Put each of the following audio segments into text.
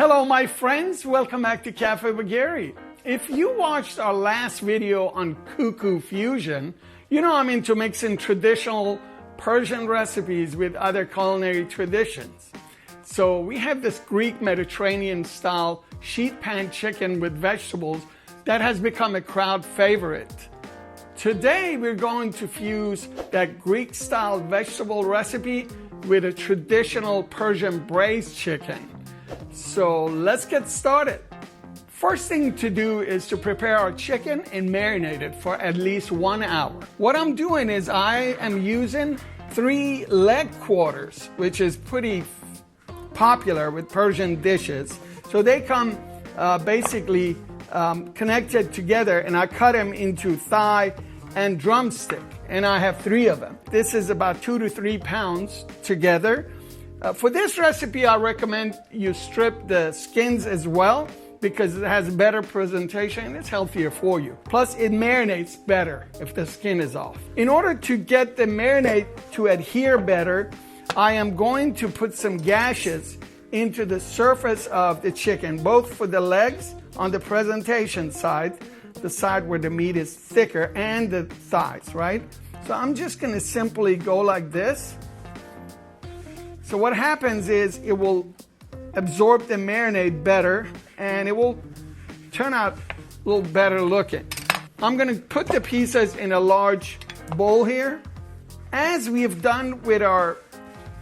Hello my friends, welcome back to Cafe Bagheri. If you watched our last video on cuckoo fusion, you know I'm into mixing traditional Persian recipes with other culinary traditions. So we have this Greek Mediterranean style sheet pan chicken with vegetables that has become a crowd favorite. Today we're going to fuse that Greek style vegetable recipe with a traditional Persian braised chicken. So let's get started. First thing to do is to prepare our chicken and marinate it for at least 1 hour. What I'm doing is I am using 3 leg quarters, which is pretty popular with Persian dishes. So they come basically connected together, and I cut them into thigh and drumstick, and I have 3 of them. This is about 2 to 3 pounds together. For this recipe, I recommend you strip the skins as well because it has better presentation and it's healthier for you. Plus, it marinates better if the skin is off. In order to get the marinade to adhere better, I am going to put some gashes into the surface of the chicken, both for the legs on the presentation side, the side where the meat is thicker, and the thighs, right? So I'm just going to simply go like this. So what happens is it will absorb the marinade better and it will turn out a little better looking. I'm going to put the pieces in a large bowl here. As we've done with our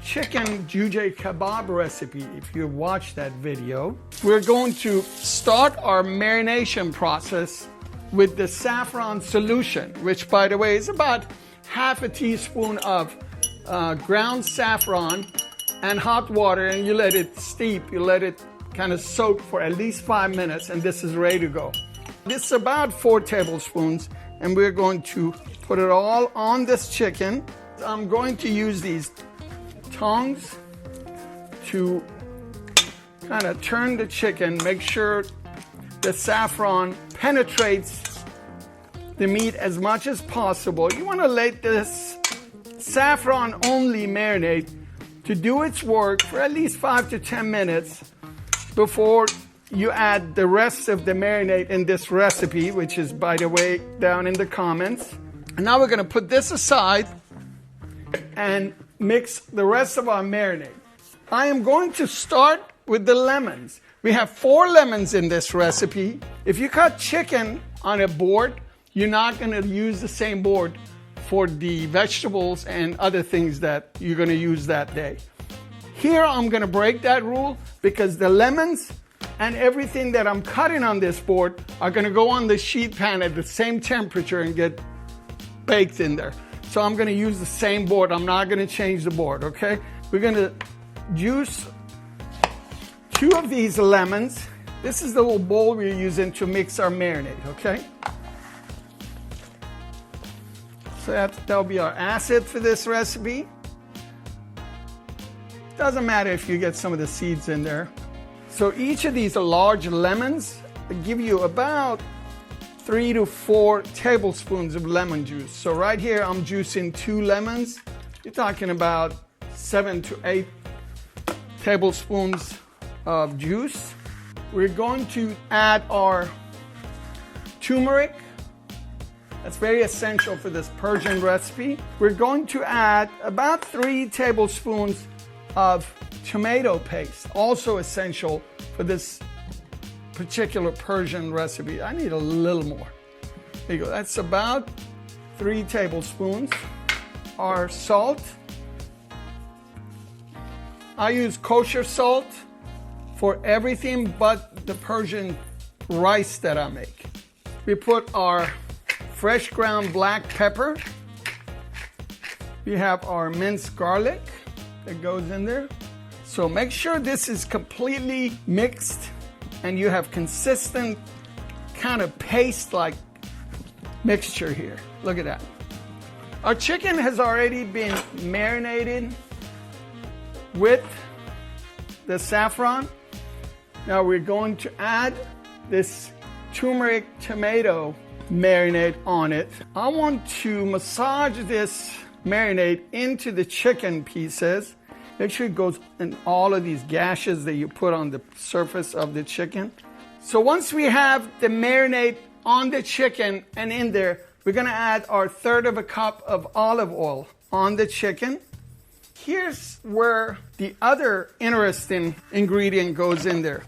chicken jujay kebab recipe, if you watched that video, we're going to start our marination process with the saffron solution, which by the way is about half a teaspoon of ground saffron and hot water, and you let it steep, you let it kind of soak for at least 5 minutes, and this is ready to go. This is about 4 tablespoons, and we're going to put it all on this chicken. I'm going to use these tongs to kind of turn the chicken, make sure the saffron penetrates the meat as much as possible. You want to let this saffron only marinate to do its work for at least 5 to 10 minutes before you add the rest of the marinade in this recipe, which is, by the way, down in the comments. And now we're going to put this aside and mix the rest of our marinade. I am going to start with the lemons. We have 4 lemons in this recipe. If you cut chicken on a board, you're not going to use the same board for the vegetables and other things that you're going to use that day. Here I'm going to break that rule because the lemons and everything that I'm cutting on this board are going to go on the sheet pan at the same temperature and get baked in there. So I'm going to use the same board. I'm not going to change the board, okay? We're going to juice 2 of these lemons. This is the little bowl we're using to mix our marinade, okay? So that'll be our acid for this recipe. Doesn't matter if you get some of the seeds in there. So each of these large lemons give you about 3 to 4 tablespoons of lemon juice. So right here I'm juicing 2 lemons. You're talking about 7 to 8 tablespoons of juice. We're going to add our turmeric. That's very essential for this Persian recipe. We're going to add about 3 tablespoons of tomato paste, also essential for this particular Persian recipe. I need a little more. There you go. That's about 3 tablespoons. Our salt. I use kosher salt for everything but the Persian rice that I make. We put our fresh ground black pepper. We have our minced garlic that goes in there. So make sure this is completely mixed and you have consistent kind of paste-like mixture here. Look at that. Our chicken has already been marinated with the saffron. Now we're going to add this turmeric tomato marinade on it. I want to massage this marinade into the chicken pieces Make sure it goes in all of these gashes that you put on the surface of the chicken. So once we have the marinade on the chicken and in there, we're gonna add our 1/3 of a cup of olive oil on the chicken. Here's where the other interesting ingredient goes in there.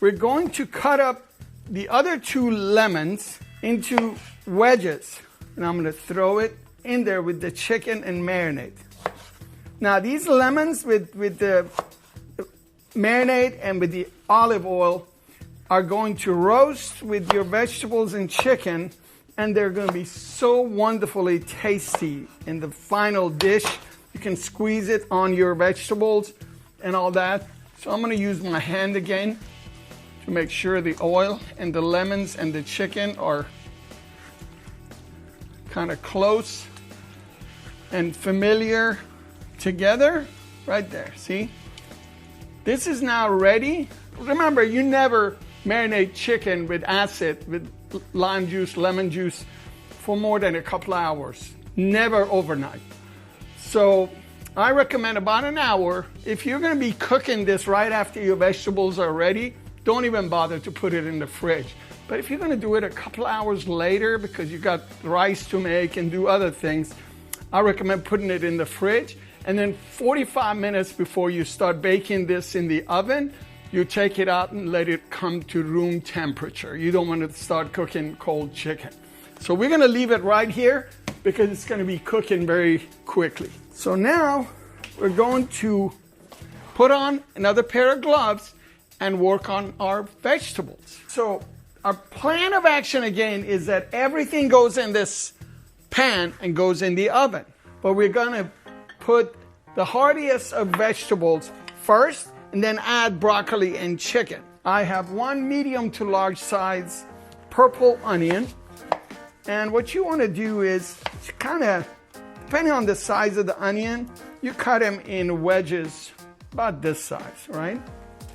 We're going to cut up the other 2 lemons into wedges. And I'm gonna throw it in there with the chicken and marinade. Now these lemons with the marinade and with the olive oil are going to roast with your vegetables and chicken, and they're going to be so wonderfully tasty in the final dish. You can squeeze it on your vegetables and all that. So I'm going to use my hand again to make sure the oil and the lemons and the chicken are kind of close and familiar together. Right there, see? This is now ready. Remember, you never marinate chicken with acid, with lime juice, lemon juice for more than a couple of hours. Never overnight. So I recommend about an hour. If you're going to be cooking this right after your vegetables are ready, don't even bother to put it in the fridge. But if you're going to do it a couple of hours later because you got rice to make and do other things, I recommend putting it in the fridge. And then 45 minutes before you start baking this in the oven, you take it out and let it come to room temperature. You don't want to start cooking cold chicken. So we're going to leave it right here because it's going to be cooking very quickly. So now we're going to put on another pair of gloves and work on our vegetables. So our plan of action again is that everything goes in this pan and goes in the oven. But we're going to put the heartiest of vegetables first and then add broccoli and chicken. I have 1 medium to large size purple onion. And what you want to do is kind of, depending on the size of the onion, you cut them in wedges about this size, right?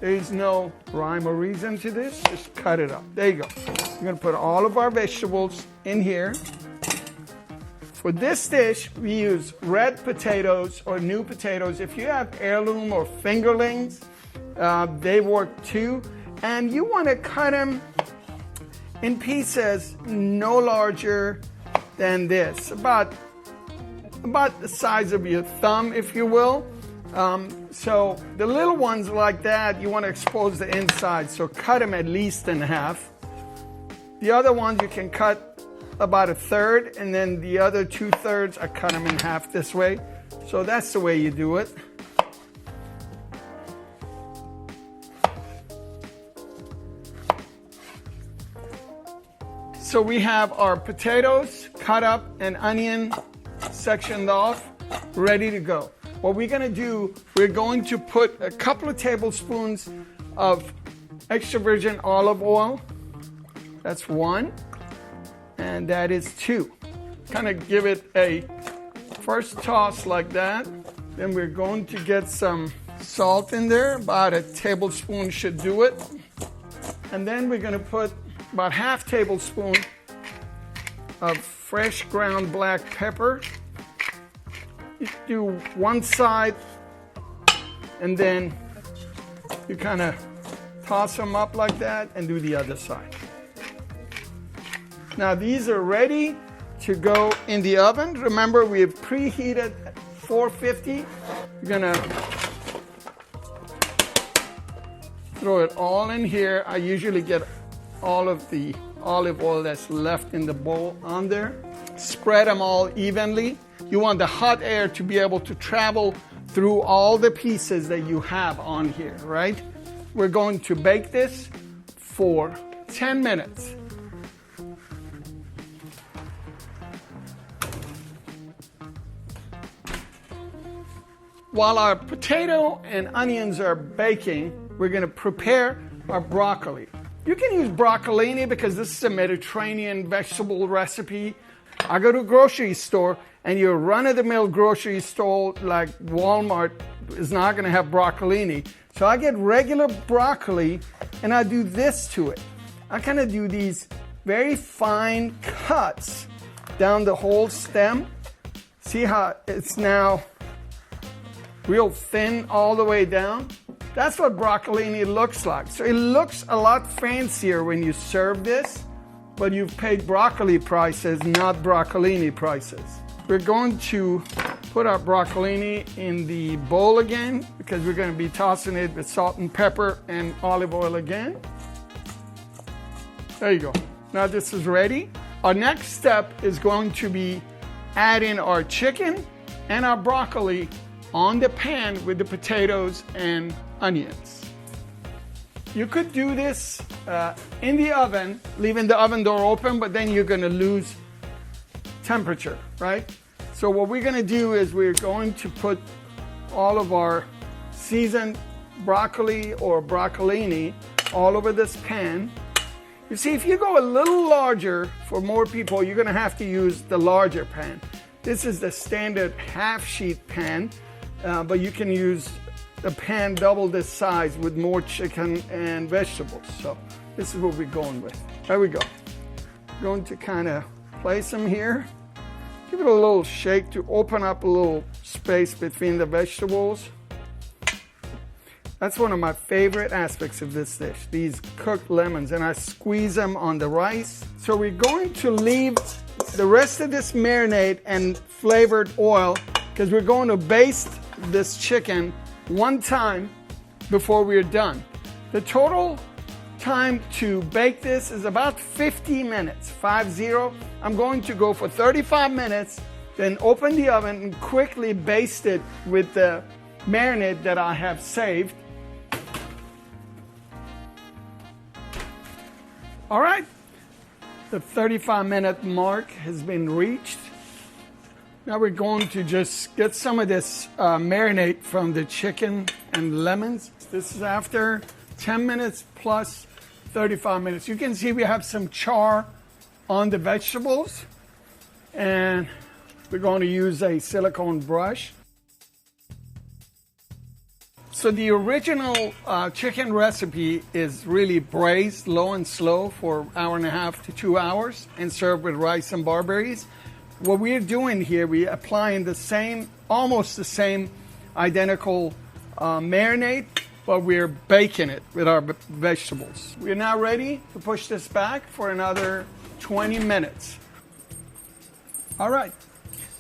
There is no rhyme or reason to this. Just cut it up. There you go. We're going to put all of our vegetables in here. For this dish, we use red potatoes or new potatoes. If you have heirloom or fingerlings, they work too. And you want to cut them in pieces no larger than this, about the size of your thumb, if you will. So the little ones like that, you want to expose the inside, so cut them at least in half. The other ones you can cut about 1/3, and then the other 2/3 I cut them in half this way. So that's the way you do it. So we have our potatoes cut up and onion sectioned off, ready to go. What we're going to do, we're going to put a couple of tablespoons of extra virgin olive oil. That's 1. And that is 2. Kind of give it a first toss like that. Then we're going to get some salt in there. About a tablespoon should do it. And then we're going to put about ½ tablespoon of fresh ground black pepper. You do one side and then you kind of toss them up like that and do the other side. Now these are ready to go in the oven. Remember, we have preheated at 450. We're gonna throw it all in here. I usually get all of the olive oil that's left in the bowl on there. Spread them all evenly. You want the hot air to be able to travel through all the pieces that you have on here, right? We're going to bake this for 10 minutes. While our potato and onions are baking, we're going to prepare our broccoli. You can use broccolini because this is a Mediterranean vegetable recipe. I go to a grocery store, and your run-of-the-mill grocery store like Walmart is not going to have broccolini. So I get regular broccoli, and I do this to it. I kind of do these very fine cuts down the whole stem. See how it's now real thin all the way down. That's what broccolini looks like. So it looks a lot fancier when you serve this, but you've paid broccoli prices, not broccolini prices. We're going to put our broccolini in the bowl again because we're going to be tossing it with salt and pepper and olive oil again. There you go. Now this is ready. Our next step is going to be adding our chicken and our broccoli on the pan with the potatoes and onions. You could do this in the oven, leaving the oven door open, but then you're going to lose temperature, right? So what we're going to do is we're going to put all of our seasoned broccoli or broccolini all over this pan. You see, if you go a little larger for more people, you're going to have to use the larger pan. This is the standard half sheet pan, but you can use the pan double this size with more chicken and vegetables. So this is what we're going with. There we go. I'm going to kind of place them here. Give it a little shake to open up a little space between the vegetables. That's one of my favorite aspects of this dish, these cooked lemons, and I squeeze them on the rice. So we're going to leave the rest of this marinade and flavored oil because we're going to baste this chicken one time before we're done. The total time to bake this is about 50 minutes, 50. I'm going to go for 35 minutes, then open the oven and quickly baste it with the marinade that I have saved. All right, the 35-minute mark has been reached. Now we're going to just get some of this marinade from the chicken and lemons. This is after 10 minutes plus 35 minutes. You can see we have some char on the vegetables, and we're going to use a silicone brush. So the original chicken recipe is really braised low and slow for an hour and a half to 2 hours and served with rice and barberries. What we're doing here, we're applying the same, almost the same identical marinade, but we're baking it with our vegetables. We're now ready to push this back for another 20 minutes. All right,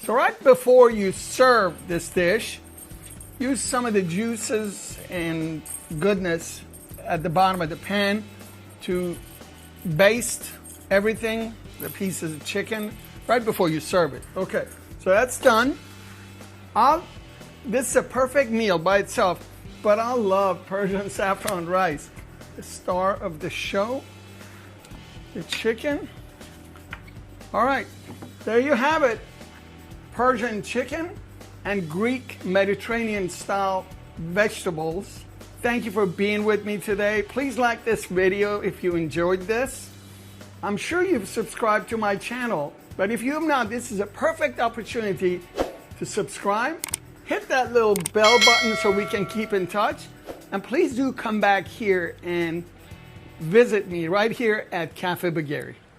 so right before you serve this dish, use some of the juices and goodness at the bottom of the pan to baste everything, the pieces of chicken, right before you serve it. Okay, so that's done. This is a perfect meal by itself, but I love Persian saffron rice. The star of the show, the chicken. All right, there you have it. Persian chicken and Greek Mediterranean style vegetables. Thank you for being with me today. Please like this video if you enjoyed this. I'm sure you've subscribed to my channel, but if you have not, this is a perfect opportunity to subscribe. Hit that little bell button so we can keep in touch. And please do come back here and visit me right here at Cafe Bagheri.